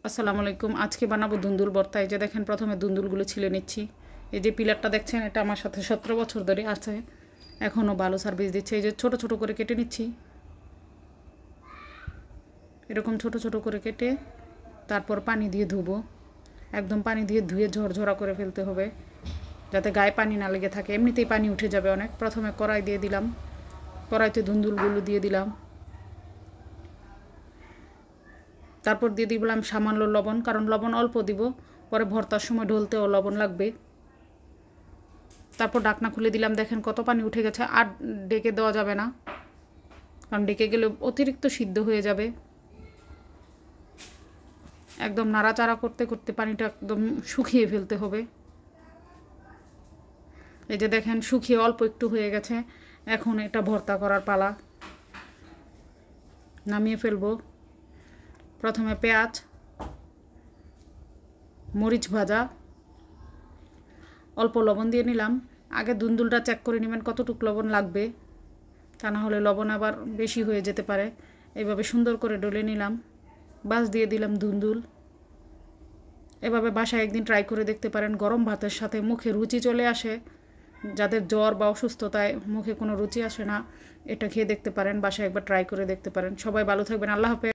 আসসালামু আলাইকুম। আজকে বানাবো দুন্দুল ভর্তা। এই যে দেখেন, প্রথমে দুন্দুলগুলো ছিলে নিচ্ছি। এই যে পিলারটা দেখছেন, এটা আমার সাথে 17 বছর ধরে আছে, এখনও ভালো সার্ভিস দিচ্ছে। এই যে ছোট ছোট করে কেটে নিচ্ছি, এরকম ছোট ছোট করে কেটে তারপর পানি দিয়ে ধুবো। একদম পানি দিয়ে ধুয়ে ঝরঝরা করে ফেলতে হবে, যাতে গায়ে পানি না লেগে থাকে। এমনিতেই পানি উঠে যাবে অনেক। প্রথমে কড়াই দিয়ে দিলাম, কড়াইতে দুন্দুলগুলো দিয়ে দিলাম, তারপর দিয়ে দিলাম সামান্য লবণ, কারণ লবণ অল্প দিব, পরে ভর্তার সময় ঢলতেও লবণ লাগবে। তারপর ঢাকনা খুলে দিলাম। দেখেন কত পানি উঠে গেছে। আর ডেকে দেওয়া যাবে না, কারণ ডেকে গেলে অতিরিক্ত সিদ্ধ হয়ে যাবে। একদম নাড়াচাড়া করতে করতে পানিটা একদম শুকিয়ে ফেলতে হবে। এই যে দেখেন, শুকিয়ে অল্প একটু হয়ে গেছে। এখন এটা ভর্তা করার পালা। নামিয়ে ফেলবো। প্রথমে পেঁয়াজ, মরিচ ভাজা, অল্প লবণ দিয়ে নিলাম। আগে দুন্দুলটা চেক করে নেবেন কতটুকু লবণ লাগবে, তা না হলে লবণ আবার বেশি হয়ে যেতে পারে। এইভাবে সুন্দর করে ডলে নিলাম। বাস দিয়ে দিলাম দুন্দুল। এভাবে বাসায় একদিন ট্রাই করে দেখতে পারেন। গরম ভাতের সাথে মুখে রুচি চলে আসে, যাদের জ্বর বা অসুস্থতায় মুখে কোনো রুচি আসে না, এটা খেয়ে দেখতে পারেন। বাসায় একবার ট্রাই করে দেখতে পারেন। সবাই ভালো থাকবেন। আল্লাহ হাফেজ।